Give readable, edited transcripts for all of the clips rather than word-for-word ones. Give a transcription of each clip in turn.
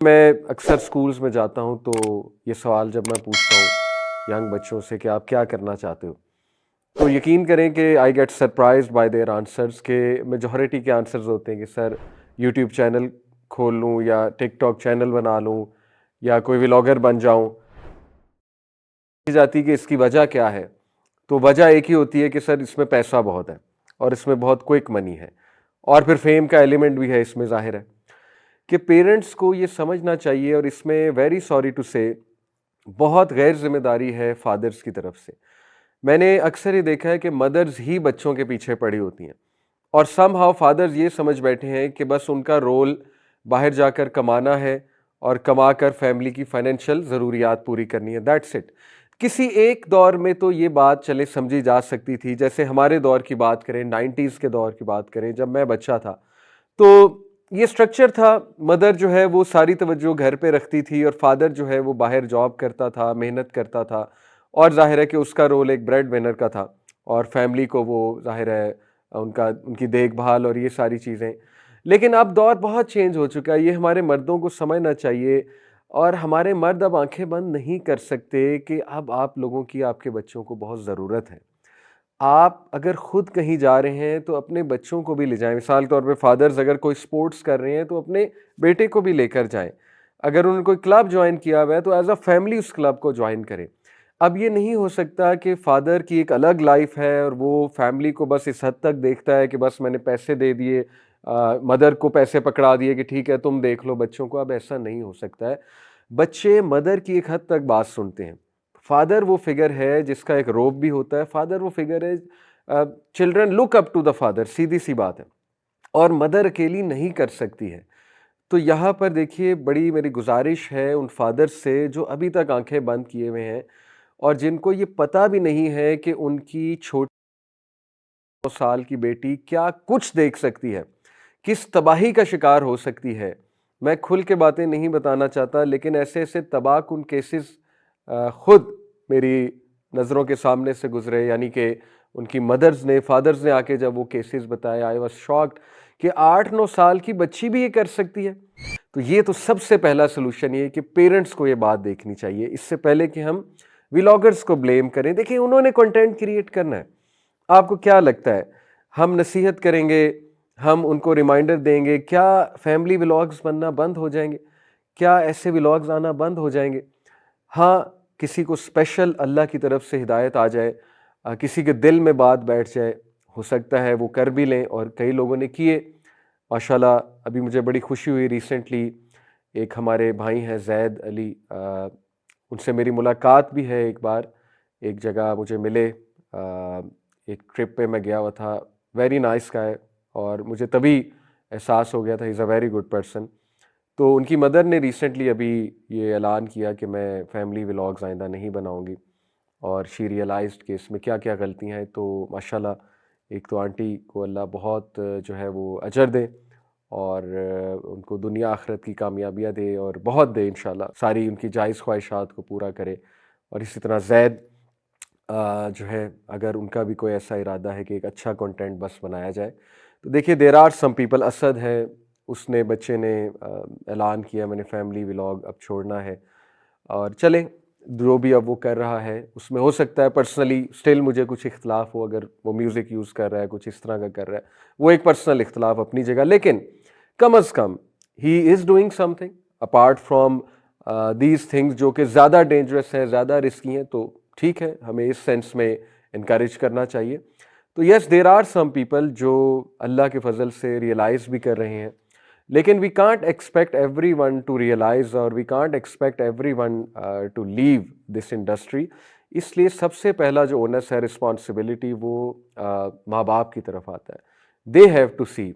मैं अक्सर स्कूल्स में जाता हूँ तो ये सवाल जब मैं पूछता हूँ यंग बच्चों से कि आप क्या करना चाहते हो, तो यकीन करें कि I get surprised bye their answers के मेजॉरिटी के आंसर्स होते हैं कि सर यूट्यूब चैनल खोल लूँ या टिकटॉक चैनल बना लूँ या कोई व्लॉगर बन जाऊँ। की जाती कि इसकी वजह क्या है, तो वजह एक ही होती है कि सर इसमें पैसा बहुत है और इसमें बहुत क्विक मनी है और फिर फेम का एलिमेंट भी है इसमें, ज़ाहिर है कि पेरेंट्स को ये समझना चाहिए और इसमें वेरी सॉरी टू से बहुत गैर जिम्मेदारी है फादर्स की तरफ से। मैंने अक्सर ये देखा है कि मदर्स ही बच्चों के पीछे पड़ी होती हैं और सम हाउ फादर्स ये समझ बैठे हैं कि बस उनका रोल बाहर जाकर कमाना है और कमा कर फैमिली की फाइनेंशियल ज़रूरियात पूरी करनी है, दैट्स इट। किसी एक दौर में तो ये बात चले समझी जा सकती थी, जैसे हमारे दौर की बात करें, 90s के दौर की बात करें, जब मैं बच्चा था तो ये स्ट्रक्चर था। मदर जो है वो सारी तवज्जो घर पे रखती थी और फादर जो है वो बाहर जॉब करता था, मेहनत करता था और ज़ाहिर है कि उसका रोल एक ब्रेड विनर का था और फैमिली को वो ज़ाहिर है उनकी देखभाल और ये सारी चीज़ें। लेकिन अब दौर बहुत चेंज हो चुका है, ये हमारे मर्दों को समझना चाहिए और हमारे मर्द अब आंखें बंद नहीं कर सकते कि अब आप लोगों की आपके बच्चों को बहुत ज़रूरत है। आप अगर खुद कहीं जा रहे हैं तो अपने बच्चों को भी ले जाएं। मिसाल के तौर पे फादर्स अगर कोई स्पोर्ट्स कर रहे हैं तो अपने बेटे को भी लेकर जाएं। अगर उन्होंने कोई क्लब ज्वाइन किया हुआ है तो एज अ फैमिली उस क्लब को ज्वाइन करें। अब ये नहीं हो सकता कि फादर की एक अलग लाइफ है और वो फैमिली को बस इस हद तक देखता है कि बस मैंने पैसे दे दिए, मदर को पैसे पकड़ा दिए कि ठीक है तुम देख लो बच्चों को। अब ऐसा नहीं हो सकता है। बच्चे मदर की एक हद तक बात सुनते हैं। फादर वो फिगर है जिसका एक रोब भी होता है। फादर वो फिगर है, children look up to the father, सीधी सी बात है और मदर अकेली नहीं कर सकती है। तो यहाँ पर देखिए बड़ी मेरी गुजारिश है उन फादर्स से जो अभी तक आंखें बंद किए हुए हैं और जिनको ये पता भी नहीं है कि उनकी छोटी 9 साल की बेटी क्या कुछ देख सकती है, किस तबाही का शिकार हो सकती है। मैं खुल के बातें नहीं बताना चाहता लेकिन ऐसे-ऐसे तबाहकुन केसेस खुद मेरी नज़रों के सामने से गुज़रे, यानी कि उनकी मदर्स ने, फादर्स ने आके जब वो केसेस बताए, आई वाज़ शॉक्ड कि 8-9 साल की बच्ची भी ये कर सकती है। तो ये तो सबसे पहला सॉल्यूशन ये है कि पेरेंट्स को ये बात देखनी चाहिए, इससे पहले कि हम व्लॉगर्स को ब्लेम करें। देखिए उन्होंने कंटेंट क्रिएट करना है। आपको क्या लगता है हम नसीहत करेंगे, हम उनको रिमाइंडर देंगे, क्या फैमिली व्लॉग्स बनना बंद हो जाएंगे? क्या ऐसे व्लॉग्स आना बंद हो जाएंगे? हाँ, किसी को स्पेशल अल्लाह की तरफ से हिदायत आ जाए, किसी के दिल में बात बैठ जाए, हो सकता है वो कर भी लें और कई लोगों ने किए माशाल्लाह। अभी मुझे बड़ी खुशी हुई रिसेंटली, एक हमारे भाई हैं ज़ैद अली, उनसे मेरी मुलाकात भी है। एक बार एक जगह मुझे मिले, एक ट्रिप पे मैं गया हुआ था, वेरी नाइस गाय और मुझे तभी एहसास हो गया था he is a very good person. तो उनकी मदर ने रिसेंटली अभी ये ऐलान किया कि मैं फैमिली व्लॉग्स आइंदा नहीं बनाऊंगी और शी रियलाइज्ड कि इसमें क्या क्या गलतियां हैं। तो माशाल्लाह एक तो आंटी को अल्लाह बहुत जो है वो अजर दे और उनको दुनिया आखिरत की कामयाबियाँ दे और बहुत दे इंशाल्लाह, सारी उनकी जायज़ ख्वाहिशात को पूरा करे। और इसी तरह जैद जो है, अगर उनका भी कोई ऐसा इरादा है कि एक अच्छा कंटेंट बस बनाया जाए तो देखिए there are some people. Asad है, उसने बच्चे ने ऐलान किया मैंने फैमिली व्लॉग अब छोड़ना है और चलें जो भी अब वो कर रहा है उसमें हो सकता है पर्सनली स्टिल मुझे कुछ इख्तलाफ हो। अगर वो म्यूज़िक यूज़ कर रहा है, कुछ इस तरह का कर रहा है, वो एक पर्सनल इख्तलाफ अपनी जगह, लेकिन कम अज़ कम ही is doing something apart from these things जो कि ज़्यादा डेंजरस हैं, ज़्यादा रिस्की हैं। तो ठीक है, हमें इस सेंस में इनकरेज करना चाहिए। तो yes there are some people जो अल्लाह के फजल से रियलाइज़ भी कर रहे हैं, लेकिन we can't expect everyone to realise और we can't expect everyone to leave this industry. इसलिए सबसे पहला जो ओनस है, रिस्पॉन्सिबिलिटी, वो माँ बाप की तरफ आता है। They have to see,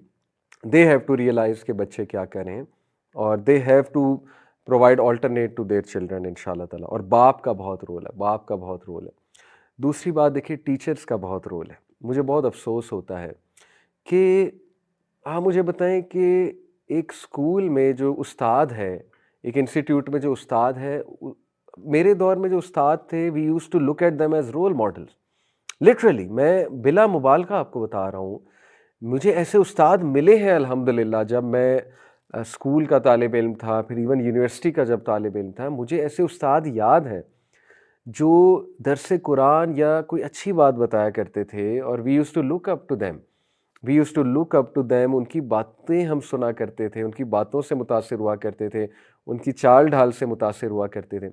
they have to realize के बच्चे क्या कर रहे हैं और they have to provide alternate to their children इंशाल्लाह ताला। और बाप का बहुत रोल है, बाप का बहुत रोल है। दूसरी बात देखिए, टीचर्स का बहुत रोल है। मुझे बहुत अफसोस होता है कि आप मुझे बताएं कि एक स्कूल में जो उस्ताद है, एक इंस्टीट्यूट में जो उस्ताद है, मेरे दौर में जो उस्ताद थे, we used to look at them as role models. Literally मैं बिला मुबालगा आपको बता रहा हूँ, मुझे ऐसे उस्ताद मिले हैं अल्हम्दुलिल्लाह। जब मैं स्कूल का तालिब इल्म था, फिर इवन यूनिवर्सिटी का जब तालिब इल्म था, मुझे ऐसे उस्ताद याद हैं जो दरस कुरान या कोई अच्छी बात बताया करते थे और we used to look up to them. We used to look up to them, उनकी बातें हम सुना करते थे, उनकी बातों से मुतासिर हुआ करते थे, उनकी चाल ढाल से मुतासिर हुआ करते थे।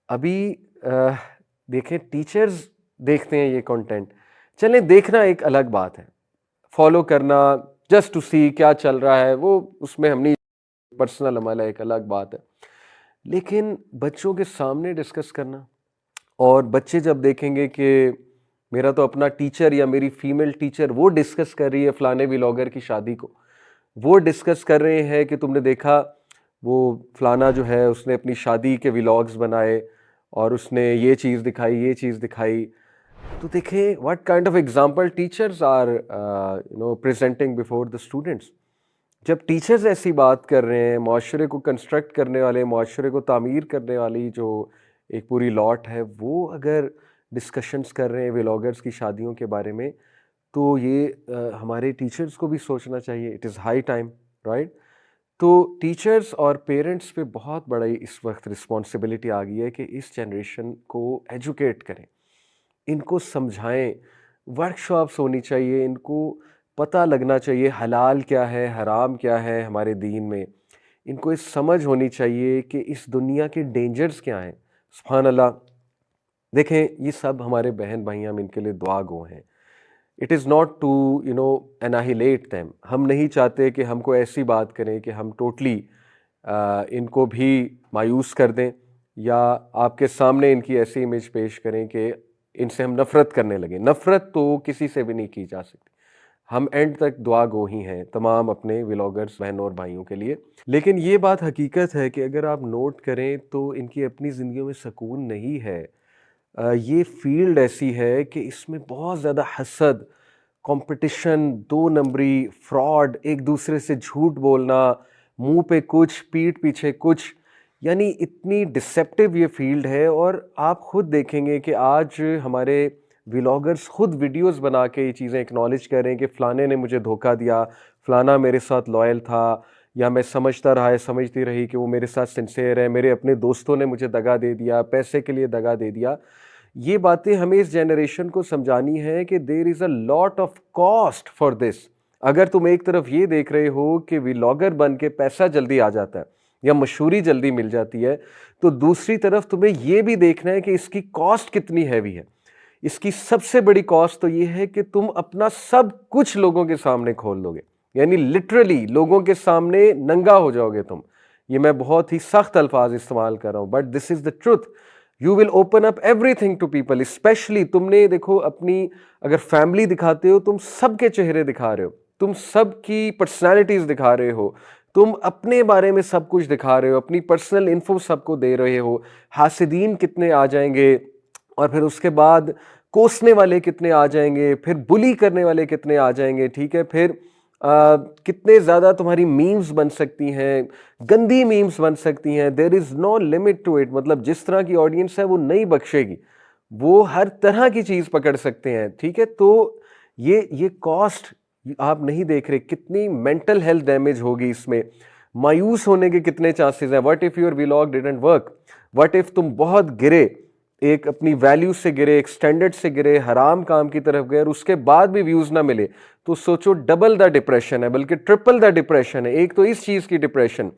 अभी अ, देखें टीचर्स देखते हैं ये कंटेंट, चलें देखना एक अलग बात है, फॉलो करना जस्ट टू सी क्या चल रहा है वो उसमें हम नहीं, पर्सनल अमल है, एक अलग बात है। लेकिन बच्चों के सामने डिस्कस करना, और बच्चे जब देखेंगे कि मेरा तो अपना टीचर या मेरी फीमेल टीचर वो डिस्कस कर रही है फलाने व्लॉगर की शादी को, वो डिस्कस कर रहे हैं कि तुमने देखा वो फलाना जो है उसने अपनी शादी के व्लॉग्स बनाए और उसने ये चीज़ दिखाई, ये चीज़ दिखाई, तो देखें what kind of example teachers are presenting before the students. जब टीचर्स ऐसी बात कर रहे हैं, माशरे को कंस्ट्रक्ट करने वाले, माशरे को तामीर करने वाली जो एक पूरी लॉट है, वो अगर डिस्कशंस कर रहे हैं व्लॉगर्स की शादियों के बारे में, तो ये हमारे टीचर्स को भी सोचना चाहिए। It is high time, right? तो टीचर्स और पेरेंट्स पे बहुत बड़ा इस वक्त रिस्पॉन्सिबिलिटी आ गई है कि इस जनरेशन को एजुकेट करें, इनको समझाएं, वर्कशॉप्स होनी चाहिए, इनको पता लगना चाहिए हलाल क्या है, हराम क्या है हमारे दीन में, इनको इस समझ होनी चाहिए कि इस दुनिया के डेंजर्स क्या हैं। सुभान अल्लाह, देखें ये सब हमारे बहन भाई, हम इनके लिए दुआ गो हैं। It is not to annihilate them, हम नहीं चाहते कि हमको ऐसी बात करें कि हम टोटली इनको भी मायूस कर दें या आपके सामने इनकी ऐसी इमेज पेश करें कि इनसे हम नफ़रत करने लगें। नफ़रत तो किसी से भी नहीं की जा सकती। हम एंड तक दुआ गो ही हैं तमाम अपने व्लॉगर्स बहनों और भाइयों के लिए। लेकिन ये बात हकीकत है कि अगर आप नोट करें तो इनकी अपनी ज़िंदगियों में सुकून नहीं है। ये फील्ड ऐसी है कि इसमें बहुत ज़्यादा हसद, कंपटीशन, दो नंबरी, फ्रॉड, एक दूसरे से झूठ बोलना, मुंह पे कुछ पीठ पीछे कुछ, यानी इतनी डिसेप्टिव ये फील्ड है। और आप खुद देखेंगे कि आज हमारे व्लॉगर्स खुद वीडियोस बना के ये चीज़ें एक्नॉलेज कर रहे हैं कि फ़लाने ने मुझे धोखा दिया, फ़लाना मेरे साथ लॉयल था, या मैं समझता रहा है, समझती रही कि वो मेरे साथ सिंसेयर है, मेरे अपने दोस्तों ने मुझे दगा दे दिया, पैसे के लिए दगा दे दिया। ये बातें हमें इस जनरेशन को समझानी है कि there is a lot of cost for this. अगर तुम एक तरफ ये देख रहे हो कि व्लॉगर बन के पैसा जल्दी आ जाता है या मशहूरी जल्दी मिल जाती है, तो दूसरी तरफ तुम्हें ये भी देखना है कि इसकी कॉस्ट कितनी हैवी है। इसकी सबसे बड़ी कॉस्ट तो ये है कि तुम अपना सब कुछ लोगों के सामने खोल दोगे, यानी लिटरली लोगों के सामने नंगा हो जाओगे तुम। ये मैं बहुत ही सख्त अल्फाज इस्तेमाल कर रहा हूँ, but this is the truth. You will open up everything to people, specially तुमने देखो अपनी अगर फैमिली दिखाते हो, तुम सबके चेहरे दिखा रहे हो, तुम सबकी पर्सनैलिटीज दिखा रहे हो, तुम अपने बारे में सब कुछ दिखा रहे हो, अपनी पर्सनल इन्फो सबको दे रहे हो। हासिदीन कितने आ जाएंगे, और फिर उसके बाद कोसने वाले कितने आ जाएंगे, फिर बुली करने वाले कितने आ जाएंगे, ठीक है, फिर कितने ज़्यादा तुम्हारी मीम्स बन सकती हैं, गंदी मीम्स बन सकती हैं। There is no limit to it, मतलब जिस तरह की ऑडियंस है वो नहीं बख्शेगी, वो हर तरह की चीज़ पकड़ सकते हैं, ठीक है। तो ये कॉस्ट आप नहीं देख रहे, कितनी मेंटल हेल्थ डैमेज होगी इसमें, मायूस होने के कितने चांसेस हैं। What if your vlog didn't work, what if तुम बहुत गिरे, एक अपनी वैल्यू से गिरे, एक स्टैंडर्ड से गिरे, हराम काम की तरफ गए और उसके बाद भी व्यूज ना मिले, तो सोचो डबल द डिप्रेशन है, बल्कि ट्रिपल द डिप्रेशन है। एक तो इस चीज की डिप्रेशन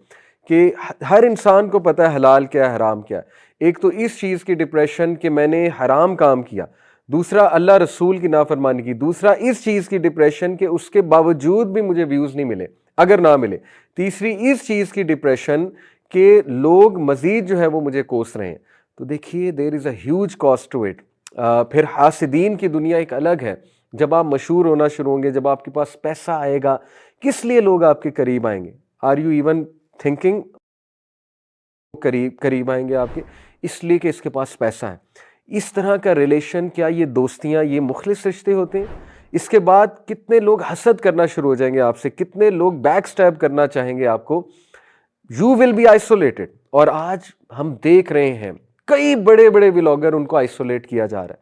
कि हर इंसान को पता है हलाल क्या है, हराम क्या है। एक तो इस चीज की डिप्रेशन कि मैंने हराम काम किया, दूसरा अल्लाह रसूल की नाफरमानी की, दूसरा इस चीज की डिप्रेशन कि उसके बावजूद भी मुझे व्यूज नहीं मिले, अगर ना मिले, तीसरी इस चीज की डिप्रेशन कि लोग मजीद जो है वो मुझे कोस रहे हैं। तो देखिए there is a huge cost to it. फिर हासिदीन की दुनिया एक अलग है। जब आप मशहूर होना शुरू होंगे, जब आपके पास पैसा आएगा, किस लिए लोग आपके करीब आएंगे? Are you even thinking? करीब करीब आएंगे आपके इसलिए कि इसके पास पैसा है। इस तरह का रिलेशन, क्या ये दोस्तियां, ये मुखलिस रिश्ते होते हैं? इसके बाद कितने लोग हसद करना शुरू हो जाएंगे आपसे, कितने लोग बैक स्टैब करना चाहेंगे आपको। You will be isolated. और आज हम देख रहे हैं कई बड़े बड़े व्लॉगर, उनको आइसोलेट किया जा रहा है,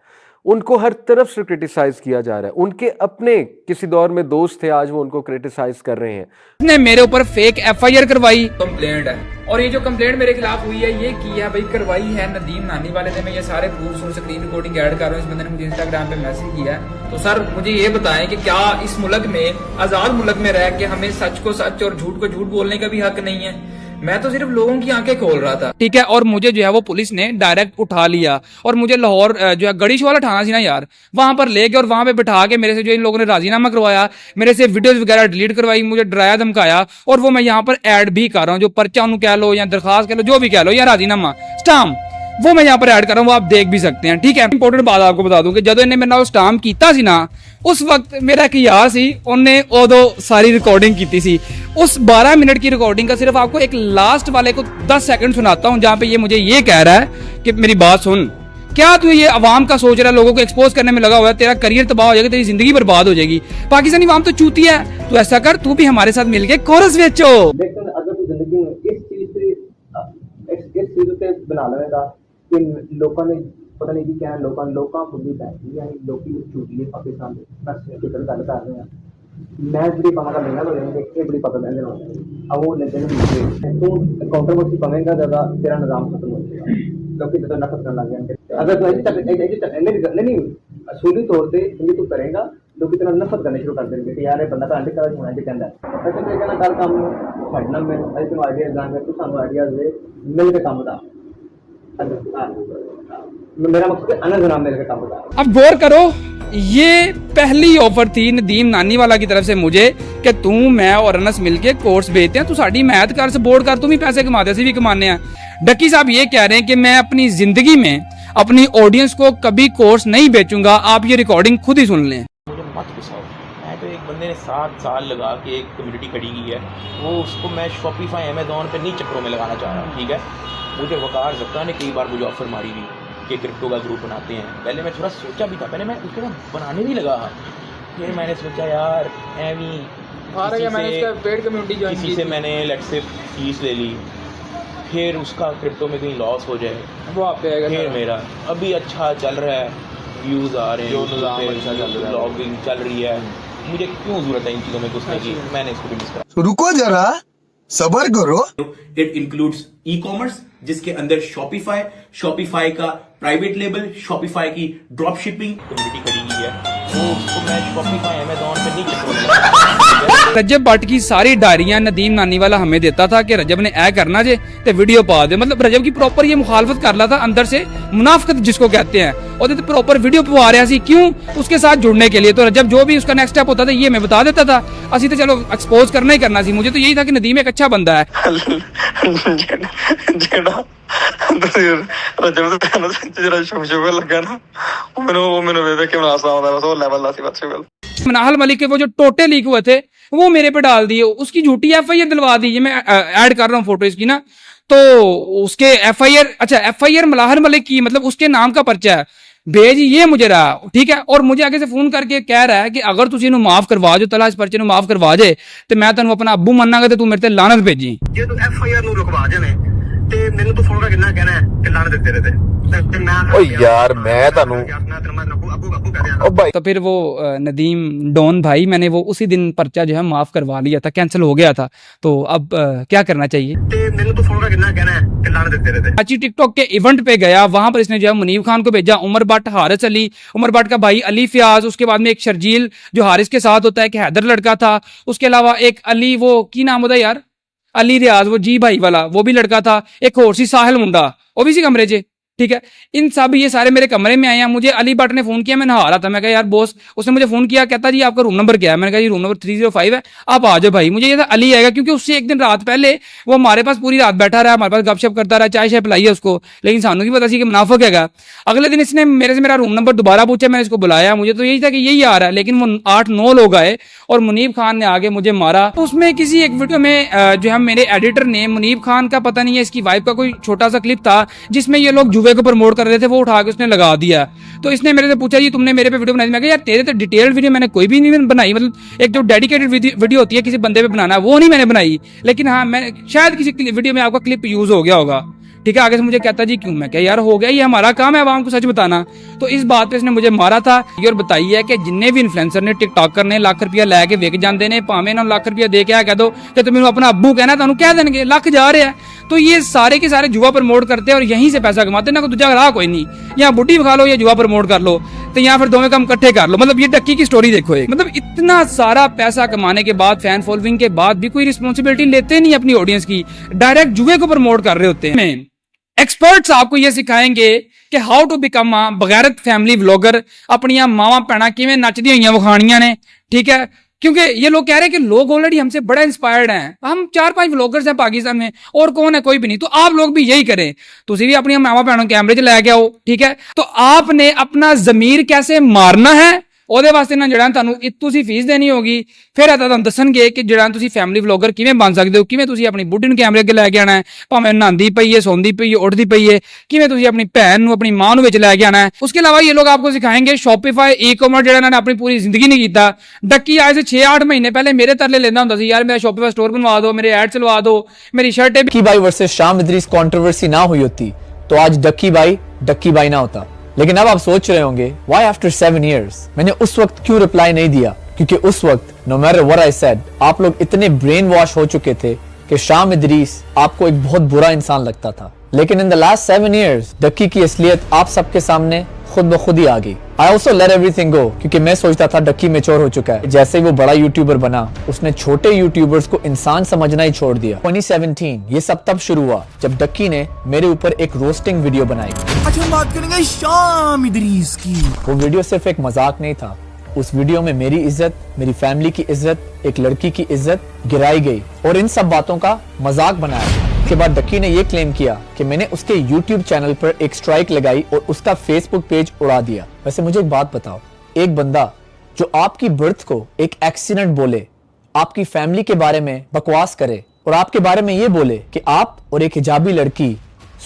उनको हर तरफ से क्रिटिसाइज किया जा रहा है। उनके अपने किसी दौर में दोस्त थे, आज वो उनको क्रिटिसाइज कर रहे हैं। ने मेरे ऊपर फेक एफआईआर करवाई, कंप्लेंट है, और ये जो कंप्लेंट मेरे खिलाफ हुई है ये की है भाई, करवाई है नदीम नानी वाले ने। मैं ये सारे प्रूफ्स और स्क्रीन रिकॉर्डिंग ऐड कर रहा हूँ। इस बंदे ने मुझे इंस्टाग्राम पे मैसेज किया है। तो सर मुझे ये बताएं कि क्या इस मुल्क में, आजाद मुल्क में रह के, हमें सच को सच और झूठ को झूठ बोलने का भी हक नहीं है? मैं तो सिर्फ लोगों की आंखें खोल रहा था, ठीक है। और मुझे जो है वो पुलिस ने डायरेक्ट उठा लिया और मुझे लाहौर जो है गड़ीश वाला थाना थी ना यार, वहां पर ले गए और वहां पे बिठा के मेरे से जो इन लोगों ने राजीनामा करवाया, मेरे से वीडियोस वगैरह डिलीट करवाई, मुझे डराया धमकाया। और वो मैं यहाँ पर ऐड भी कर रहा हूँ, जो पर्चा उन्होंने कह लो या दरखास्त कह लो, जो भी कह लो, या राजीनामा स्टाम्प, वो मैं यहाँ पर ऐड कर रहा हूँ, वो आप देख भी सकते हैं, ठीक है। इंपॉर्टेंट बात आपको बता दूं कि जब इन्हें मेरे नाल स्टाम्प कीता सी ना, उस वक्त मेरा एक यार सी, उन्हें उदो सारी रिकॉर्डिंग की सी। उस 12 मिनट की रिकॉर्डिंग का सिर्फ आपको एक लास्ट वाले को 10 सेकंड सुनाता हूं, जहां पे ये मुझे ये कह रहा है कि मेरी बात सुन, क्या तू ये अवाम का सोच रहा है, लोगों को एक्सपोज करने में लगा हुआ है, तेरा करियर तबाह हो जाएगा, तेरी जिंदगी बर्बाद हो जाएगी। पाकिस्तानी अवाम तो चूती है। तू ऐसा कर, तू भी हमारे साथ मिलके कोरस बेचो। लेकिन अगर तू जिंदगी में इस चीज पे बना लेगा कि लोगों ने पता नहीं कि क्या लोगों को भी बैठी है, लोग झूठी है पाकिस्तान में, बस किधर गल कर रहे हैं। मैं बड़ी पता लेना तो लेंगे, ये बड़ी पता लेने वाले अब वो लेते हैं। तू कंट्रोवर्सी पवेगा ज्यादा, तेरा निजाम खत्म हो जाएगा, लोग तो नफरत करने लग जाएंगे। अगर तू नहीं असूली तौर पर तू करेगा, लोग इतना नफरत करने शुरू कर देंगे कि यार ये बंदा तो अंडे का होना चाहिए कहता है। ऐसे तरीके ना गल काम छड़ना, मैं तेन आइडिया देंगे, तू सानू आइडिया दे, मिल के काम बता। मेरा मकसद है अनंत नाम मिल के काम बता। अब गौर करो, ये पहली ऑफर थी नदीम नानी वाला की तरफ से मुझे कि तू मैं और अनस मिलके कोर्स बेचते हैं, तू साड़ी मैथ कर, सपोर्ट कर, तुम ही पैसे कमाते, ऐसे भी कमाने हैं। डक्की साहब ये कह रहे हैं कि मैं अपनी जिंदगी में अपनी ऑडियंस को कभी कोर्स नहीं बेचूंगा, आप ये रिकॉर्डिंग खुद ही सुन लें। मुझे मत गुस्साओ, मैं तो एक बंदे ने 7 साल लगा के एक कम्युनिटी खड़ी की है, वो उसको मैं शॉपिफाई अमेजोन पे नहीं चक्करों में लगाना चाह रहा हूँ, ठीक है। मुझे वकार जफ्ता ने कई बार मुझे ऑफर मारी हुई कि क्रिप्टो का ग्रुप बनाते हैं। पहले मैं थोड़ा सोचा भी था, पहले मैं उसके बाद बनाने भी लगा, फिर मैंने सोचा यार किसी से मैंने लेट्स से फीस ले ली, फिर उसका क्रिप्टो में कहीं लॉस हो जाए, वो आप पे आएगा। फिर मेरा अभी अच्छा चल रहा है, व्यूज़ आ रहे हैं, ब्लॉगिंग चल रही है, मुझे क्यों जरूरत है इन चीज़ों में घुसने की। मैंने इसको भी डिस्कस, रुको जरा सबर करो। इट इंक्लूड्स ई कॉमर्स, जिसके अंदर शॉपिफाई का प्राइवेट लेबल, शॉपिफाई की ड्रॉप शिपिंग कम्युनिटी खड़ी की है, वो उसको मैं शॉपिफाई अमेजोन पे नहीं चक्करों। रजब भट्ट की सारी डायरियां नदीम नानी वाला हमें देता था कि रजब ने ऐ करना जे ते वीडियो पा दे, मतलब रजब की प्रॉपर ये मुखालफत कर रहा था अंदर से, मुनाफकत जिसको कहते हैं, और प्रॉपर वीडियो पवा रहा सी, क्यों? उसके साथ जुड़ने के लिए। तो रजब जो भी उसका नेक्स्ट स्टेप होता था ये मैं बता देता था, असि तो चलो एक्सपोज करना ही करना सी। मुझे तो यही था कि नदीम एक अच्छा बंदा है। मनाहल मलिक के वो जो टोटे लीक हुए थे वो मेरे पे डाल दिए, उसकी झूठी एफआईआर दिलवा दी। ये मैं ऐड कर रहा हूँ फोटो इसकी ना, तो उसके एफआईआर, अच्छा एफआईआर मलाहर मलिक की, मतलब उसके नाम का पर्चा है, भेज ये मुझे रहा, ठीक है। और मुझे आगे से फोन करके कह रहा है कि अगर तुझे इन्हें माफ करवा जो, तला इस पर्चे ਨੂੰ माफ करवा जे, तो मैं तेन अपना अब्बू मनागा, तो तू मेरे ते लानत भेजी। ਜੇ ਤੂੰ ਐਫਆਈਆਰ ਨੂੰ ਰੁਕਵਾ ਜਾਵੇਂ ਤੇ ਮੈਨੂੰ ਤੂੰ ਫੋਨ ਕਿੰਨਾ ਕਹਿਣਾ ਕਿ ਲਾਨਤ ਤੇਰੇ ਤੇ ਮੈਂ ਓ यार मैं ਤੁਹਾਨੂੰ ਮੈਂ ਤੇਰਾ ਮੈਂ ਅੱਬੂ ਕਹਿ ਰਿਹਾ। ओ भाई तो फिर वो नदीम डॉन भाई, मैंने वो उसी दिन पर्चा जो है माफ करवा लिया था, कैंसिल हो गया था। तो अब क्या करना चाहिए? ਤੇ ਮੈਨੂੰ ਤੂੰ ਫੋਨ ਕਿੰਨਾ ਕਹਿਣਾ ਕਿ ਲਾਨत ਤੇਰੇ ਤੇ। अच्छी टिकटॉक के इवेंट पे गया, वहां पर इसने जो है मुनीब खान को भेजा, उमर भट्ट, हारिस अली, उमर भट्ट का भाई अली फयाज, उसके बाद में एक शर्जील जो हारिस के साथ होता है, एक हैदर लड़का था, उसके अलावा एक अली, वो की नाम होता है यार, अली रियाज, वो जी भाई वाला, वो भी लड़का था, एक होर सी साहिल मुंडा, वो भी इसी कमरे च, ठीक है। इन सब ये सारे मेरे कमरे में आए हैं। मुझे अली भट्ट ने फोन किया, मैं नहा रहा था, मैं कहा यार बॉस, उसने मुझे फोन किया, कहता जी आपका रूम नंबर क्या है? मैंने कहा जी रूम नंबर 305 है, आप आ जाओ भाई। मुझे ये था अली आएगा, क्योंकि उससे एक दिन रात पहले वो हमारे पास पूरी रात बैठा रहा, हमारे पास गपशप करता रहा, चाय शाय पिलाई है उसको, लेकिन सानू की पता सी कि मुनाफिक हैगा। अगले दिन इसने मेरे से मेरा रूम नंबर दोबारा पूछा, मैंने इसको बुलाया, मुझे तो यही था कि यही आ रहा है, लेकिन वो 8-9 लोग आए और मुनीब खान ने आगे मुझे मारा। तो उसमें किसी एक वीडियो में जो है मेरे एडिटर ने मुनीब खान का, पता नहीं है इसकी वाइफ का कोई छोटा सा क्लिप था जिसमें ये लोग जुए को प्रमोट कर रहे थे, वो उठा के उसने लगा दिया। तो इसने मेरे से पूछा जी तुमने मेरे पे वीडियो बनाई? मैं कहा यार तेरे तो डिटेल्ड वीडियो मैंने कोई भी नहीं बनाई, मतलब एक जो डेडिकेटेड वीडियो होती है किसी बंदे पे बनाना, वो नहीं मैंने बनाई, लेकिन हाँ मैं शायद किसी वीडियो में आपका क्लिप यूज हो गया होगा, ठीक है। आगे से मुझे कहता जी क्यों, मैं क्या यार हो गया, ये हमारा काम है आवाम को सच बताना। तो इस बात पे इसने मुझे मारा था। और बताई है कि जिन्ने भी इन्फ्लुएंसर ने टिकटॉकर ने लाख रुपया लैके विक जाते हैं, भावें इन्होंने लाख रुपया दे के कह दो कि तुम अपना अब्बू कहना, तुम कह देंगे लाख जा रहा है। तो ये सारे के सारे जुआ प्रमोट करते हैं और यहीं से पैसा कमाते हैं, ना कोई दूसरा राह कोई नहीं। या बुढ़ी खा लो या जुआ प्रमोट कर लो, तो यहाँ फिर दोनों काम इकट्ठे कर लो। मतलब ये डक्की की स्टोरी देखो एक, मतलब इतना सारा पैसा कमाने के बाद, फैन फॉलोइंग के बाद भी कोई रिस्पॉन्सिबिलिटी लेते नहीं अपनी ऑडियंस की, डायरेक्ट जुए को प्रमोट कर रहे होते हैं। एक्सपर्ट्स आपको ये सिखाएंगे कि हाउ टू बिकम अ बगैरत फैमिली व्लॉगर, अपनी मावां भैणां किवें नचदी होईयां विखाणियां ने, ठीक है। क्योंकि ये लोग कह रहे हैं कि लोग ऑलरेडी हमसे बड़ा इंस्पायर्ड हैं, हम 4-5 व्लॉगर्स हैं पाकिस्तान में, और कौन है, कोई भी नहीं। तो आप लोग भी यही करें, तुसी भी अपनी मावां भैणां कैमरे 'च लैके आओ, ठीक है। तो आपने अपना जमीर कैसे मारना है, ਉਹਦੇ ਵਾਸਤੇ ਨਾ ਜਿਹੜਾ ਤੁਹਾਨੂੰ ਤੁਸੀਂ ਫੀਸ ਦੇਣੀ ਹੋਗੀ। ਫਿਰ ਇਹ ਤੁਹਾਨੂੰ ਦੱਸਣਗੇ ਕਿ ਜਿਹੜਾ ਤੁਸੀਂ ਫੈਮਿਲੀ ਵਲੌਗਰ ਕਿਵੇਂ ਬਣ ਸਕਦੇ ਹੋ, ਕਿਵੇਂ ਤੁਸੀਂ ਆਪਣੀ ਬੁੱਢੀ ਨੂੰ ਕੈਮਰੇ ਅੱਗੇ ਲੈ ਕੇ ਆਣਾ ਹੈ, ਭਾਵੇਂ ਨਹਾਉਂਦੀ ਪਈ ਹੈ, ਸੌਂਦੀ ਪਈ ਹੈ, ਉੱਠਦੀ ਪਈ ਹੈ, ਕਿਵੇਂ ਤੁਸੀਂ ਆਪਣੀ ਭੈਣ ਨੂੰ, ਆਪਣੀ ਮਾਂ ਨੂੰ ਵਿੱਚ ਲੈ ਕੇ ਆਣਾ है। उसके अलावा ये लोग आपको सिखाएंगे शॉपिफाई ई कॉमर्स, ਜਿਹੜਾ ਇਹਨਾਂ ਨੇ ਆਪਣੀ पूरी जिंदगी नहीं ਕੀਤਾ। डक्की आज से 6-8 महीने पहले मेरे तरले लेना ਹੁੰਦਾ ਸੀ, यार मेरा शॉपिफाई स्टोर बनवा दो, मेरे ऐड चलवा दो, मेरी शर्टें। डक्की भाई वर्सेस शाम इदरीस कंट्रोवर्सी ना हुई होती तो आज डक्की भाई ना होता। लेकिन अब आप सोच रहे होंगे व्हाई आफ्टर 7 years मैंने उस वक्त क्यों रिप्लाई नहीं दिया, क्योंकि उस वक्त no matter what I said आप लोग इतने ब्रेन वॉश हो चुके थे कि शाम इदरीस आपको एक बहुत बुरा इंसान लगता था। लेकिन इन द लास्ट 7 years डक्की की असलियत आप सबके सामने खुद ब खुद ही आ गई। आई ऑल्सो लेट एवरीथिंग गो, क्योंकि मैं सोचता था डक्की मैच्योर हो चुका है। जैसे ही वो बड़ा यूट्यूबर बना, उसने छोटे यूट्यूबर्स को इंसान समझना ही छोड़ दिया। 2017 ये सब तब शुरू हुआ जब डक्की ने मेरे ऊपर एक रोस्टिंग वीडियो बनाई। अच्छा हम बात करेंगे शाम इदरीस की। वो वीडियो सिर्फ एक मजाक नहीं था, उस वीडियो में मेरी इज्जत, मेरी फैमिली की इज्जत, एक लड़की की इज्जत गिराई गई और इन सब बातों का मजाक बनाया। उसके बाद डक्की ने यह क्लेम किया कि मैंने उसके YouTube चैनल पर एक स्ट्राइक लगाई और उसका Facebook पेज उड़ा दिया। वैसे मुझे एक बात बताओ, एक बंदा जो आपकी बर्थ को एक एक्सीडेंट बोले, आपकी फैमिली के बारे में बकवास करे और आपके बारे में ये बोले कि आप और एक हिजाबी लड़की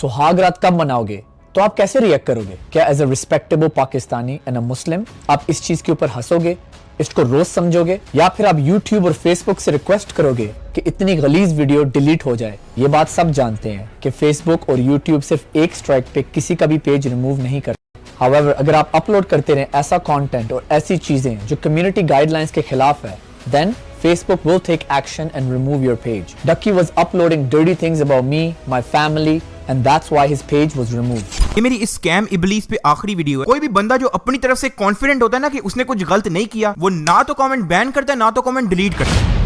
सुहाग रात कब मनाओगे, तो आप कैसे रिएक्ट करोगे? क्या as a respectable Pakistani and a Muslim आप इस चीज के ऊपर हंसोगे, इसको रोज समझोगे, या फिर आप YouTube और Facebook से रिक्वेस्ट करोगे कि इतनी गलीज वीडियो डिलीट हो जाए? ये बात सब जानते हैं कि Facebook और YouTube सिर्फ एक स्ट्राइक पे किसी का भी पेज रिमूव नहीं करते। हाउएवर अगर आप अपलोड करते रहें ऐसा कंटेंट और ऐसी चीजें जो कम्युनिटी गाइडलाइंस के खिलाफ है, then Facebook will take action and remove your page. Ducky was uploading dirty things about me, my family, and that's why his page was removed. ये मेरी इस स्कैम इबलीस पे आखिरी वीडियो है। कोई भी बंदा जो अपनी तरफ से कॉन्फिडेंट होता है ना कि उसने कुछ गलत नहीं किया, वो ना तो कमेंट बैन करता है ना तो कमेंट डिलीट करता है।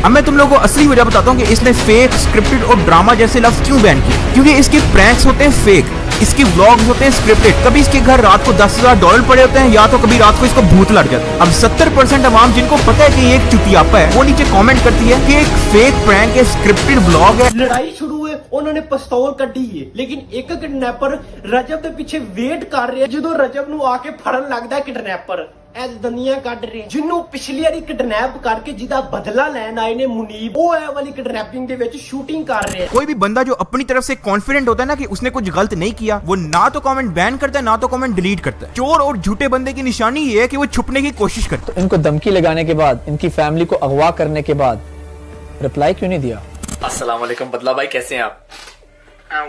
अब मैं तुम लोगों को असली वजह बताता हूँ कि इसने फेक, स्क्रिप्टेड और ड्रामा जैसे लफ्ज क्यों बैन किए। क्योंकि इसके प्रैंक्स होते हैं फेक, इसके व्लॉग्स होते हैं स्क्रिप्टेड। कभी इसके घर रात को $10,000 पड़े होते हैं, या तो कभी रात को इसको भूत लग जाता है। अब 70% अवाम जिनको पता है कि ये एक चुतियापा है, वो नीचे कमेंट करती है कि एक फेक प्रैंक है, स्क्रिप्टेड व्लॉग है। लड़ाई शुरू है, उन्होंने पिस्तौल कड्ढी है, लेकिन एक किडनैपर रजब के पीछे वेट कर रहे हैं। जो रजब नूं आके फड़न लगदा किडनैपर ਐ ਦੁਨੀਆ ਕੱਢ ਰਹੇ ਜਿਹਨੂੰ ਪਿਛਲੀ ਵਾਰੀ ਕਿਡਨੈਪ ਕਰਕੇ ਜਿਹਦਾ ਬਦਲਾ ਲੈਣ ਆਏ ਨੇ ਮੁਨੀਬ, ਉਹ ਇਹ ਵਾਲੀ ਕਿਡਨੈਪਿੰਗ ਦੇ ਵਿੱਚ ਸ਼ੂਟਿੰਗ कर रहे हैं। कोई भी बंदा जो अपनी तरफ से कॉन्फिडेंट होता है ना कि उसने कुछ गलत नहीं किया, वो ना तो कमेंट बैन करता है ना तो कमेंट डिलीट करता है। चोर और झूठे बंदे की निशानी ये है कि वो छुपने की कोशिश करता है। तो इनको धमकी लगाने के बाद, इनकी फैमिली को अगवा करने के बाद रिप्लाई क्यों नहीं दिया? अस्सलाम वालेकुम बदला भाई, कैसे हैं आप?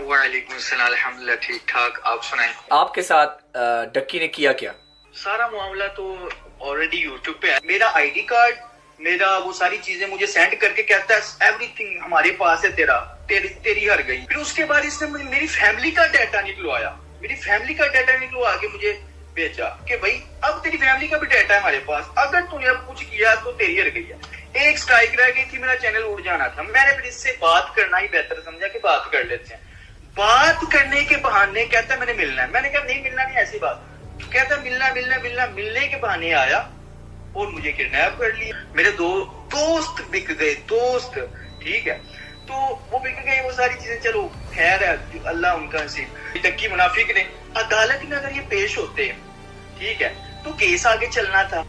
वालेकुम सलाम, अल्हम्दुलिल्लाह ठीक ठाक, आप सुनाएं। आपके साथ डक्की ने किया क्या? सारा मामला तो ऑलरेडी यूट्यूब पे है। मेरा आईडी कार्ड, मेरा वो सारी चीजें मुझे सेंड करके कहता है एवरीथिंग हमारे पास है, तेरी हर गई। फिर उसके बाद इसने मेरी फैमिली का डाटा निकलवाया, मेरी फैमिली का डाटा निकलवा के मुझे भेजा कि भाई अब तेरी फैमिली का भी डाटा है हमारे पास, अगर तूने अब कुछ किया तो तेरी हर गई है। एक स्ट्राइक रह गई थी, मेरा चैनल उड़ जाना था। मैंने फिर इससे बात करना ही बेहतर समझा कि बात कर लेते हैं। बात करने के बहाने कहता है मैंने मिलना है। मैंने कहा नहीं मिलना नहीं, ऐसी बात। कहता मिलने के बहाने आया और मुझे किडनैप कर लिया। मेरे दो दोस्त बिक गए, दोस्त, ठीक है, तो वो बिक गए, वो सारी चीजें, चलो खैर है, अल्लाह उनका नसीब। डक्की मुनाफिक ने अदालत में अगर ये पेश होते हैं, ठीक है, तो केस आगे चलना था,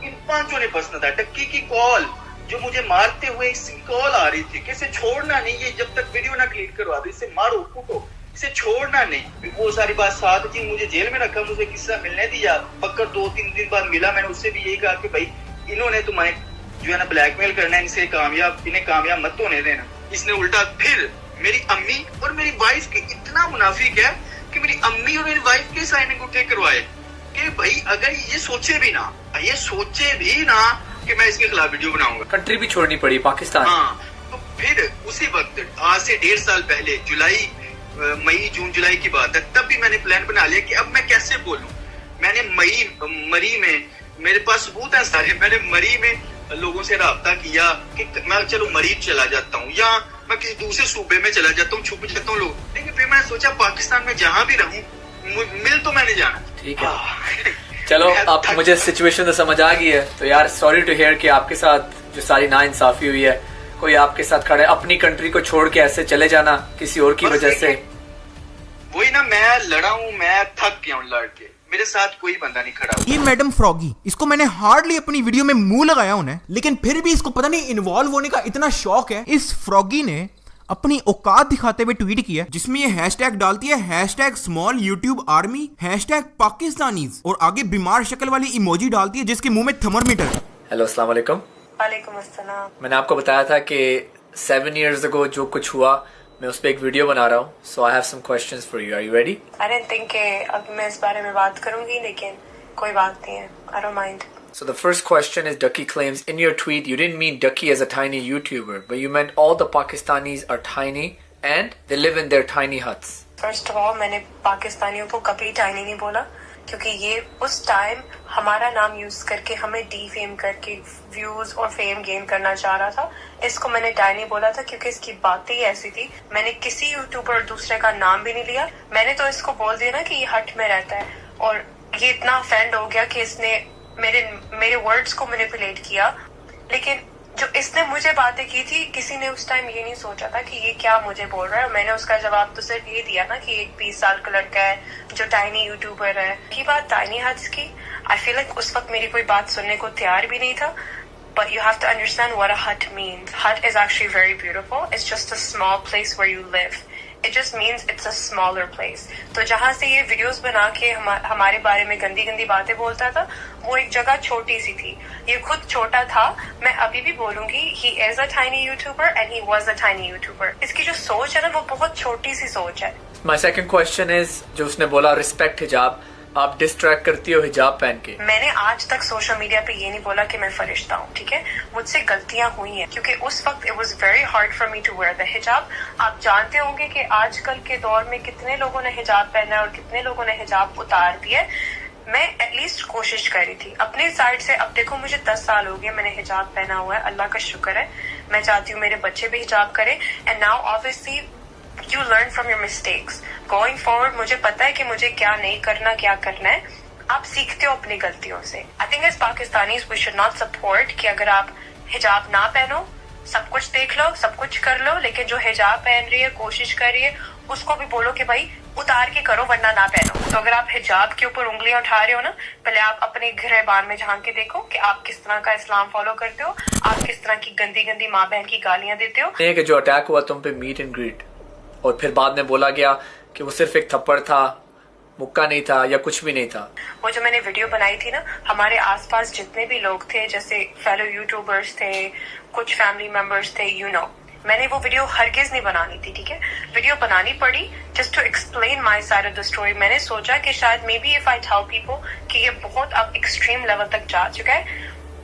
इन पांचों ने फंसना था। डक्की की कॉल जो मुझे मारते हुए इसकी कॉल आ रही थी कि इसे छोड़ना नहीं, ये जब तक वीडियो ना डिलीट करवा दो, इसे मारो कूटो, इसे छोड़ना नहीं। वो सारी बात साथ थी, मुझे जेल में रखा, मुझे किस्सा मिलने दिया, पक्का 2-3 दिन बाद मिला। मैंने उससे भी यही कहा कि भाई इन्होंने तुम्हें जो है ना ब्लैकमेल करना है, इनसे कामयाब, इन्हें कामयाब मत होने देना। इसने उल्टा फिर मेरी अम्मी और मेरी वाइफ के इतना मुनाफिक है कि मेरी अम्मी और मेरी वाइफ के साइन अंगूठे करवाए कि भाई अगर ये सोचे भी ना कि मैं इसके खिलाफ वीडियो बनाऊंगा। कंट्री भी छोड़नी पड़ी पाकिस्तान। हाँ, तो फिर उसी वक्त आज से 1.5 साल पहले मई जून जुलाई की बात है, तब भी मैंने प्लान बना लिया कि अब मैं कैसे बोलूं। मैंने मरी में मेरे पास सबूत है सारे, मैंने मरी में लोगों से राब्ता किया कि मैं चलो मरी चला जाता हूँ या मैं किसी दूसरे सूबे में चला जाता हूँ, छुप जाता हूँ लोग। लेकिन फिर मैंने सोचा पाकिस्तान में जहाँ भी रहूँ मिल तो मैंने जाना। ठीक है, चलो आप मुझे सिचुएशन तो समझ आ गई है। तो यार सॉरी टू हियर कि आपके साथ जो सारी नाइंसाफी हुई है, कोई आपके साथ खड़ा है, अपनी कंट्री को छोड़ के ऐसे चले जाना किसी और की वजह से। वही ना, मैं लड़ा हूँ, मैं थक गया हूँ लड़ के, मेरे साथ कोई बंदा नहीं खड़ा। ये मैडम फ्रॉगी, इसको मैंने हार्डली अपनी वीडियो में मुंह लगाया उन्हें, लेकिन फिर भी इसको पता नहीं इन्वॉल्व होने का इतना शौक है। इस फ्रॉगी ने अपनी औकात दिखाते हुए ट्वीट किया जिसमें ये हैशटैग डालती है, hashtag small YouTube army, hashtag Pakistanis, और आगे बीमार शक्ल वाली इमोजी डालती है जिसके मुंह में थर्मामीटर। हेलो, अस्सलाम वालेकुम। वालेकुम अस्सलाम। मैंने आपको बताया था कि 7 years ago जो कुछ हुआ, मैं उस पर एक वीडियो बना रहा हूँ। So I have some questions for you, are you ready? I didn't think कि अब मैं इस बारे में बात करूंगी, लेकिन कोई बात नहीं है, I don't mind. So the first question is, Ducky claims in your tweet you didn't mean Ducky as a tiny YouTuber, but you meant all the Pakistanis are tiny and they live in their tiny huts. First of all, मैंने पाकिस्तानियों को कभी tiny नहीं बोला, क्योंकि ये उस time हमारा नाम यूज करके हमें डीफेम करके व्यूज और फेम गेन करना चाह रहा था। इसको मैंने टाइनी बोला था क्योंकि इसकी बातें ही ऐसी थी। मैंने किसी यूट्यूबर दूसरे का नाम भी नहीं लिया, मैंने तो इसको बोल दिया ना कि ये हट में रहता है, और ये इतना ऑफेंड हो गया कि इसने मेरे वर्ड्स को मैनिपुलेट किया। लेकिन जो इसने मुझे बातें की थी, किसी ने उस टाइम ये नहीं सोचा था कि ये क्या मुझे बोल रहा है। और मैंने उसका जवाब तो सिर्फ ये दिया ना कि एक 20 साल का लड़का है जो टाइनी यूट्यूबर है। की बात टाइनी हट्स की, आई फील लाइक उस वक्त मेरी कोई बात सुनने को तैयार भी नहीं था। But you have to understand what a hut means. Hut is actually very beautiful. It's just a small place where you live. It just means it's a smaller place. तो जहाँ से ये वीडियोस बना के हमारे बारे में गंदी गंदी बातें बोलता था, वो एक जगह छोटी सी थी। ये खुद छोटा था। मैं अभी भी बोलूंगी, he is a tiny YouTuber and he was a tiny YouTuber. इसकी जो सोच है ना, वो बहुत छोटी सी सोच है। My second question is, जो उसने बोला respect हिजाब, आप डिस्ट्रैक्ट करती हो हिजाब पहन के। मैंने आज तक सोशल मीडिया पे ये नहीं बोला कि मैं फरिश्ता हूँ, ठीक है? मुझसे गलतियां हुई हैं, क्योंकि उस वक्त it was very hard for me to wear the hijab. आप जानते होंगे कि आजकल के दौर में कितने लोगों ने हिजाब पहना है और कितने लोगों ने हिजाब उतार दिया। मैं एटलीस्ट कोशिश करी थी अपनी साइड से। अब देखो, मुझे 10 साल हो गए मैंने हिजाब पहना हुआ है, अल्लाह का शुक्र है। मैं चाहती हूँ मेरे बच्चे भी हिजाब करें। And now obviously You learn from your mistakes. Going forward, मुझे पता है कि मुझे क्या नहीं करना, क्या करना है। आप सीखते हो अपनी गलतियों से। I think as Pakistanis we should not support कि अगर आप हिजाब ना पहनो, सब कुछ देख लो, सब कुछ कर लो, लेकिन जो हिजाब पहन रही है, कोशिश कर रही है, उसको भी बोलो कि भाई उतार के करो वरना ना पहनो। तो अगर आप हिजाब के ऊपर उंगलियां उठा रहे हो ना, पहले आप अपने गिरबान में झांक के देखो कि आप किस तरह का इस्लाम फॉलो करते हो, आप किस तरह की गंदी गंदी माँ बहन की गालियां देते हो। कि जो अटैक हुआ तुम पे मीट एंड ग्रीट, और फिर बाद में बोला गया कि वो सिर्फ एक थप्पड़ था, मुक्का नहीं था या कुछ भी नहीं था। वो जो मैंने वीडियो बनाई थी ना, हमारे आसपास जितने भी लोग थे, जैसे फेलो यूट्यूबर्स थे, कुछ फैमिली मेंबर्स थे, मैंने वो वीडियो हरगिज नहीं बनानी थी, ठीक है? वीडियो बनानी पड़ी just to explain my side of the story. मैंने सोचा कि शायद maybe if I tell people कि ये बहुत अब एक्सट्रीम लेवल तक जा चुका है,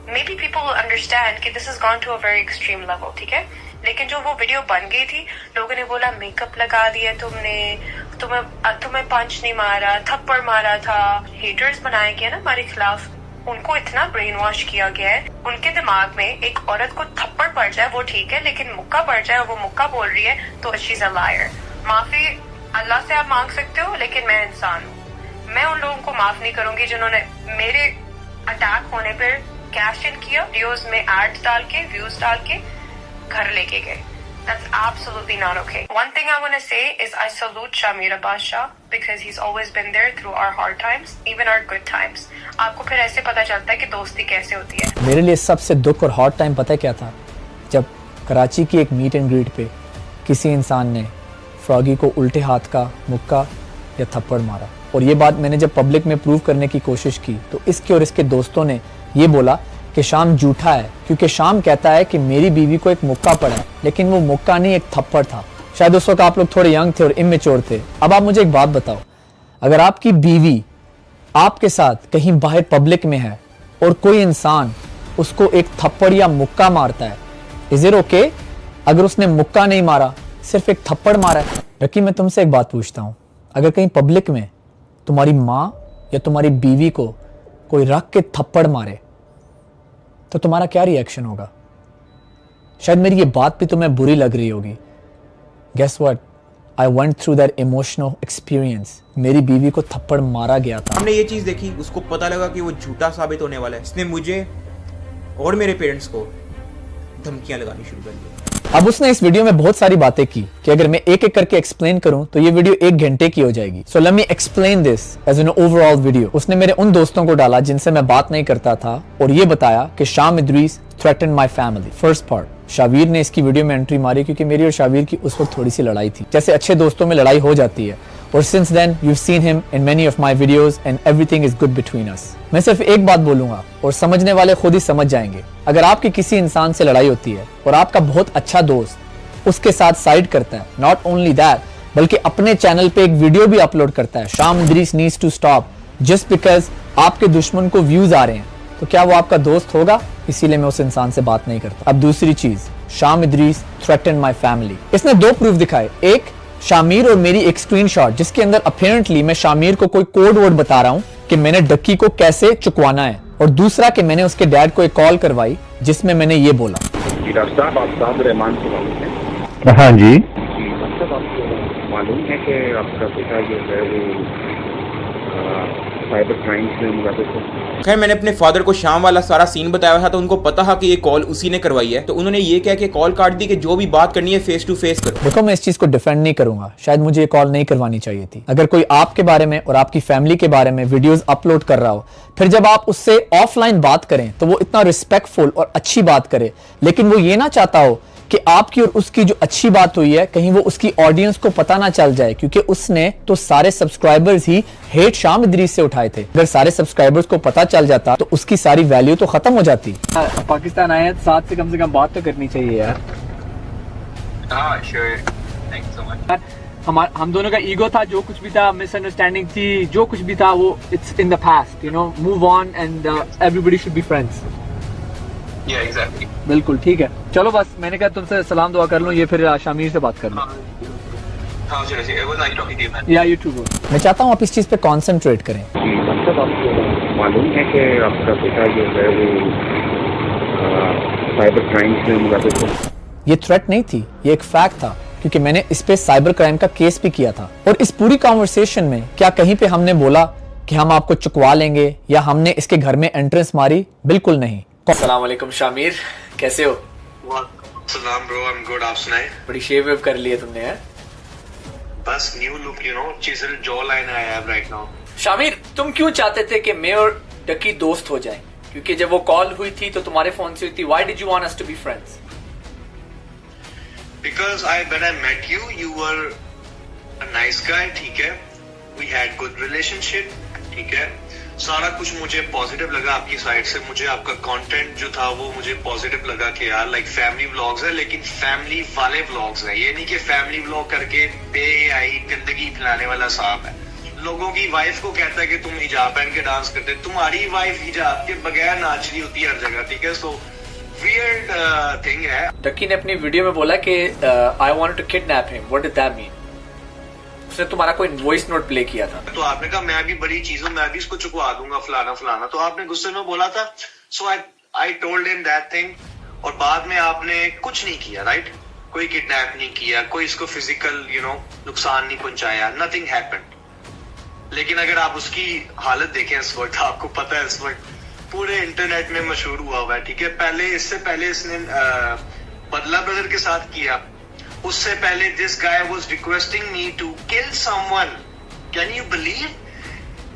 may be people will understand कि this is gone to a very extreme level, ठीक है? लेकिन जो वो वीडियो बन गई थी, लोगों ने बोला मेकअप लगा दिया तुमने, तुम्हें पंच नहीं मारा, थप्पड़ मारा था। हेटर्स बनाए गए ना हमारे खिलाफ, उनको इतना ब्रेन वॉश किया गया है। उनके दिमाग में एक औरत को थप्पड़ पड़ जाए वो ठीक है, लेकिन मुक्का पड़ जाए और वो मुक्का बोल रही है तो शी इज अ लायर। माफी अल्लाह से आप मांग सकते हो, लेकिन मैं इंसान हूँ। मैं उन लोगों को माफ नहीं करूंगी जिन्होंने मेरे अटैक होने पर कैश इन किया, वीडियोस में एड्स डाल के, व्यूज डाल के घर लेके गए। That's absolutely not okay. One thing I want to say is I salute Shamir Abbas Shah because he's always been there through our hard times, even our good times. आपको फिर ऐसे पता चलता है कि दोस्ती कैसे होती है। मेरे लिए सबसे दुख और हॉट टाइम पता है क्या था? जब कराची की एक मीट एंड ग्रीट पे किसी इंसान ने फ्रॉगी को उल्टे हाथ का मुक्का या थप्पड़ मारा, और ये बात मैंने जब पब्लिक में प्रूव करने की कोशिश की तो इसके और इसके दोस्तों ने ये बोला कि शाम झूठा है, क्योंकि शाम कहता है कि मेरी बीवी को एक मुक्का पड़ा है, लेकिन वो मुक्का नहीं एक थप्पड़ था। शायद उस वक्त आप लोग थोड़े यंग थे और इमेच्योर थे। अब आप मुझे एक बात बताओ, अगर आपकी बीवी आपके साथ कहीं बाहर पब्लिक में है और कोई इंसान उसको एक थप्पड़ या मुक्का मारता है, इज इट ओके? अगर उसने मुक्का नहीं मारा, सिर्फ एक थप्पड़ मारा है। रकी, मैं तुमसे एक बात पूछता हूँ, अगर कहीं पब्लिक में तुम्हारी माँ या तुम्हारी बीवी को कोई रख के थप्पड़ मारे तो तुम्हारा क्या रिएक्शन होगा? शायद मेरी ये बात भी तुम्हें बुरी लग रही होगी। Guess what? I went through that emotional experience. मेरी बीवी को थप्पड़ मारा गया था। हमने ये चीज देखी, उसको पता लगा कि वो झूठा साबित होने वाला है। इसने मुझे और मेरे पेरेंट्स को धमकियां लगानी शुरू कर दी। अब उसने इस वीडियो में बहुत सारी बातें की कि अगर मैं एक एक करके एक्सप्लेन करूं तो ये वीडियो 1 घंटे की हो जाएगी। So let me explain this as an overall video. उसने मेरे उन दोस्तों को डाला जिनसे मैं बात नहीं करता था और ये बताया कि शाम Idris threaten my family. First part, Shavir ने इसकी वीडियो में एंट्री मारी क्योंकि मेरी और शावीर की उस वक्त थोड़ी सी लड़ाई थी, जैसे अच्छे दोस्तों में लड़ाई हो जाती है, और since then you have seen him in many of my videos and everything is good between us. मैं सिर्फ एक बात बोलूंगा और समझने वाले खुद ही समझ जाएंगे। अगर आपकी किसी इंसान से लड़ाई होती है और आपका बहुत अच्छा दोस्त उसके साथ साइड करता है, नॉट ओनली दैट बल्कि अपने चैनल पे एक वीडियो भी अपलोड करता है, Sham Idrees needs to stop, just because आपके दुश्मन को व्यूज आ रहे हैं, तो क्या वो आपका दोस्त होगा? इसीलिए मैं उस इंसान से बात नहीं करता। अब दूसरी चीज, शाम इदरीस थ्रेटन माय फैमिली। इसने 2 प्रूफ दिखाए, एक शामीर और मेरी एक स्क्रीनशॉट जिसके अंदर अपीरेंटली मैं शामीर को कोई कोड वर्ड बता रहा हूँ कि मैंने डक्की को कैसे चुकवाना है, और दूसरा कि मैंने उसके डैड को एक कॉल करवाई जिसमें मैंने ये बोला। हाँ जी, मतलब आपको मालूम है कि आपका पिता जो है वो साइबर क्राइम्स में मुलविस है। खैर, मैंने अपने फादर को शाम वाला सारा सीन बताया था तो उनको पता था कि ये कॉल उसी ने करवाई है, तो उन्होंने ये कह के कॉल काट दी कि जो भी बात करनी है फेस टू फेस करो। देखो, मैं इस चीज को डिफेंड नहीं करूंगा, शायद मुझे ये कॉल नहीं करवानी चाहिए थी। अगर कोई आपके बारे में और आपकी फैमिली के बारे में वीडियोस अपलोड कर रहा हो, फिर जब आप उससे ऑफलाइन बात करें तो वो इतना रिस्पेक्टफुल और अच्छी बात करे, लेकिन वो ये ना चाहता हो कि आपकी और उसकी जो अच्छी बात हुई है कहीं वो उसकी ऑडियंस को पता ना चल जाए, क्योंकि उसने तो सारे सब्सक्राइबर्स ही हेट शाम इदरीस से उठाए थे। अगर सारे सब्सक्राइबर्स को पता चल जाता तो उसकी सारी वैल्यू तो खत्म हो जाती। पाकिस्तान आए साथ से कम बात तो करनी चाहिए यार। हाँ श्योर, थैंक्स सो मच। हम दोनों का ईगो था, जो कुछ भी था, मिसअंडरस्टैंडिंग थी, जो कुछ भी था वो it's in the past, you know, move on and everybody should be friends. या एग्जैक्टली, बिल्कुल ठीक है। चलो बस मैंने कहा तुमसे सलाम दुआ कर लूं, ये फिर शामीर से बात कर लूं। हाँ चलो, it was nice talking to you man. Yeah you too. मैं चाहता हूँ आप इस चीज पे कॉन्सेंट्रेट करें। मतलब आपको मालूम है कि आपका पिता जो है वो साइबर क्राइम्स में मुलविस है। ये थ्रेट नहीं थी, ये एक फैक्ट था, क्योंकि मैंने इस पे साइबर क्राइम का केस भी किया था। और इस पूरी कॉन्वर्सेशन में क्या कहीं पे हमने बोला कि हम आपको चुकवा लेंगे या हमने इसके घर में एंट्रेंस मारी? बिल्कुल नहीं। अस्सलाम वालेकुम शामीर, कैसे हो? सलाम ब्रो, आई एम गुड, आप सुनाए? बड़ी शेव वेव कर ली है तुमने है? बस new look, you know, chisel jaw line I have right now. Shamir, तुम क्यों चाहते थे कि मैं और डकी दोस्त हो जाएं? क्योंकि जब वो कॉल हुई थी तो तुम्हारे फोन से हुई थी। Why did you want us to be friends? Because when I met you, you were a nice guy, ठीक है? We had good relationship, ठीक है? सारा कुछ मुझे पॉजिटिव लगा आपकी साइड से। मुझे आपका कंटेंट जो था वो मुझे पॉजिटिव लगा कि यार लाइक फैमिली व्लॉग्स है, लेकिन फैमिली वाले व्लॉग्स है। ये नहीं कि फैमिली व्लॉग करके बेहयाई गंदगी फैलाने वाला साहब है। लोगों की वाइफ को कहता है कि तुम हिजाब पहन के डांस करते, तुम्हारी वाइफ हिजाब के बगैर नाच रही होती है हर जगह, ठीक है? सो वियर्ड थिंग है। डकी ने अपनी वीडियो में बोला कि I wanted to kidnap him. What did that mean? उसने तुम्हारा कोई वॉइस नोट प्ले किया था, तो आपने कहा मैं भी बड़ी चीज हूँ, मैं भी इसको चुकवा दूंगा फलाना फलाना, तो आपने गुस्से में बोला था। So I told him that thing, और बाद में आपने कुछ नहीं किया, राइट? कोई किडनैप नहीं किया, कोई इसको फिजिकल नुकसान नहीं पहुंचाया, नथिंग हैपेंड। लेकिन अगर आप उसकी हालत देखें इस वक्त, आपको पता है इस वक्त पूरे इंटरनेट में मशहूर हुआ हुआ है, ठीक है? इससे पहले इसने बदला ब्रदर के साथ किया, उससे पहले this guy was requesting me to kill someone. Can you believe?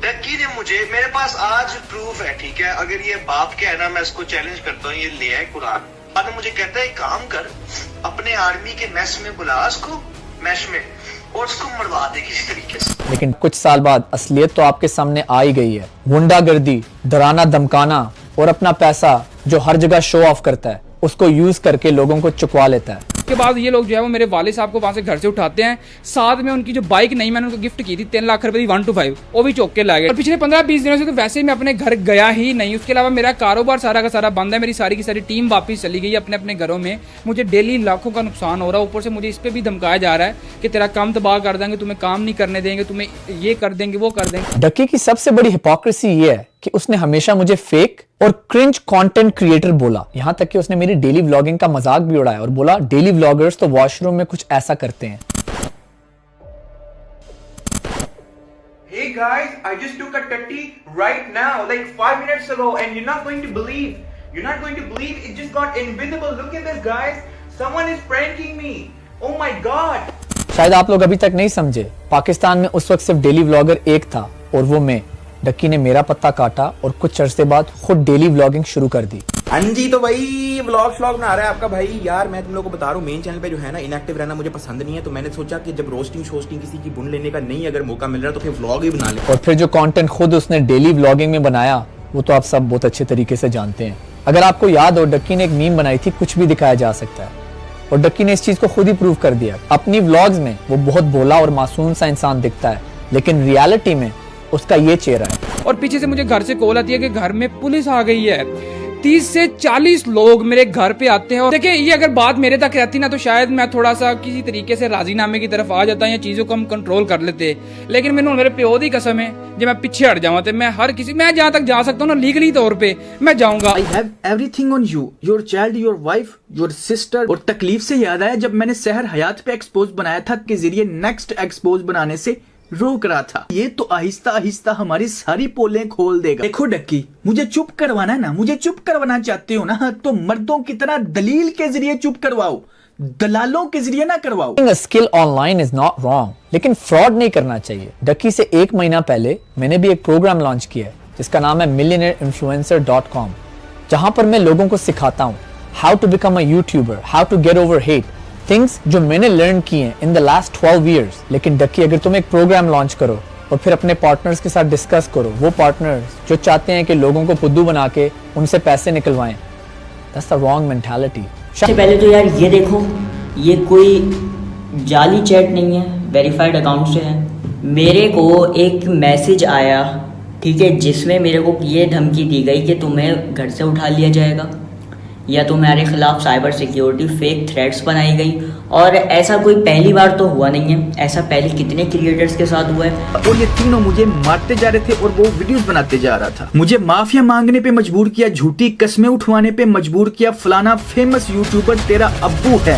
Ducky ने मुझे, मेरे पास आज प्रूफ है, ठीक है, अगर ये बाप के है ना, मैं इसको चैलेंज करता हूँ, ये ले आए कुरान। बाद मुझे कहता है काम कर, अपने आर्मी के मैस में बुला उसको, मैश में, और उसको मरवा दे किसी तरीके से। लेकिन कुछ साल बाद असलियत तो आपके सामने आ ही गई है। गुंडागर्दी, डराना धमकाना और अपना पैसा जो हर जगह शो ऑफ करता है उसको यूज करके लोगों को चुकवा लेता है। उसके बाद ये लोग जो है वो मेरे वालिद साहब को वहाँ से घर से उठाते हैं, साथ में उनकी जो बाइक नहीं मैंने उनको गिफ्ट की थी 3 लाख रुपए की 1 to 5 वो भी चौक के ला गए। और पिछले 15-20 दिनों से तो वैसे ही मैं अपने घर गया ही नहीं। उसके अलावा मेरा कारोबार सारा का सारा बंद है, मेरी सारी की सारी टीम वापस चली गई अपने अपने घरों में। मुझे डेली लाखों का नुकसान हो रहा है, ऊपर से मुझे इस पर भी धमकाया जा रहा है कि तेरा काम तबाह कर देंगे, तुम्हें काम नहीं करने देंगे, तुम्हें ये कर देंगे वो कर देंगे। डक्की की सबसे बड़ी हिपोक्रेसी ये है कि उसने हमेशा मुझे फेक और क्रिंज कंटेंट क्रिएटर बोला। यहाँ तक कि उसने मेरी डेली व्लॉगिंग का मजाक भी उड़ाया और बोला डेली व्लॉगर्स तो वॉशरूम में कुछ ऐसा करते हैं। Hey guys, I just took a tutty right now, like 5 minutes ago, and you're not going to believe. You're not going to believe it just got invisible. Look at this, guys. Someone is pranking me. Oh my god. शायद आप लोग अभी तक नहीं समझे, पाकिस्तान में उस वक्त सिर्फ डेली व्लॉगर एक था और वो मैं। डक्की ने मेरा पत्ता काटा और कुछ अरसे बाद खुद डेली व्लॉगिंग शुरू कर दी। हाँ जी, तो भाई व्लॉग बना रहा है आपका भाई। यार मैं तुम लोगों को बता रहा हूँ, मेन चैनल पे जो है ना इनएक्टिव रहना मुझे पसंद नहीं है, तो मैंने सोचा कि जब रोस्टिंग किसी की बुन लेने का नहीं अगर मौका मिल रहा तो फिर व्लॉग ही बना ले। और फिर जो कंटेंट खुद उसने डेली व्लॉगिंग में बनाया वो तो आप सब बहुत अच्छे तरीके से जानते हैं। अगर आपको याद हो, डक्की ने एक मीम बनाई थी, कुछ भी दिखाया जा सकता है, और डक्की ने इस चीज को खुद ही प्रूव कर दिया। अपनी व्लॉग्स में वो बहुत भोला और मासूम सा इंसान दिखता है, लेकिन रियलिटी में उसका ये चेहरा है। और पीछे से मुझे घर से कॉल आती है कि घर में पुलिस आ गई है। 30 से 40 लोग मेरे घर पे आते हैं। और देखिए, ये अगर बात मेरे तक रहती ना तो शायद मैं थोड़ा सा किसी तरीके से राजीनामे की तरफ आ जाता या चीजों को हम कंट्रोल कर लेते, लेकिन मैंने मेरे प्यो दी कसम है जब मैं पीछे हट जाऊँ तो मैं मैं जहाँ तक जा सकता हूँ ना लीगली तौर पे मैं जाऊंगा। I have everything on you, your child, your wife, your sister। और तकलीफ से याद आया जब मैंने सहर हयात पे एक्सपोज बनाया था के जरिए नेक्स्ट एक्सपोज बनाने से रोक रहा था। ये तो आहिस्ता आहिस्ता हमारी सारी पोलें खोल देगा। देखो डक्की, मुझे चुप करवाना है ना, मुझे चुप करवाना चाहते हो ना, तो मर्दों की तरह दलील के जरिए चुप करवाओ, दलालों के जरिए ना करवाओ। Skill online is not wrong, लेकिन फ्रॉड नहीं करना चाहिए। डक्की से 1 महीना पहले मैंने भी एक प्रोग्राम लॉन्च किया है जिसका नाम है millionairinfluencer.com, जहां पर मैं लोगों को सिखाता हूँ how to become a YouTuber, how to get over hate, things जो मैंने लर्न किए हैं इन द लास्ट 12 years। लेकिन डक्की, अगर तुम एक प्रोग्राम लॉन्च करो और फिर अपने पार्टनर्स के साथ डिस्कस करो, वो पार्टनर्स जो चाहते हैं कि लोगों को फुद्दू बना के उनसे पैसे निकलवाएं, दैट्स द रॉन्ग मेंटालिटी। सबसे पहले तो यार ये देखो, ये कोई जाली चैट नहीं है, वेरीफाइड अकाउंट से है। मेरे को एक मैसेज आया, ठीक है, जिसमें मेरे को ये धमकी दी गई कि तुम्हें घर से उठा लिया जाएगा या तुम्हारे खिलाफ साइबर सिक्योरिटी फेक थ्रेट्स बनाई गई। और ऐसा कोई पहली बार तो हुआ नहीं है, ऐसा पहले कितने क्रिएटर्स के साथ हुआ है। और ये तीनों मुझे मारते जा रहे थे और वो वीडियोस बनाते जा रहा था। मुझे माफिया मांगने पे मजबूर किया, झूठी कस्में उठवाने पे मजबूर किया, फलाना फेमस यूट्यूबर तेरा अब्बू है।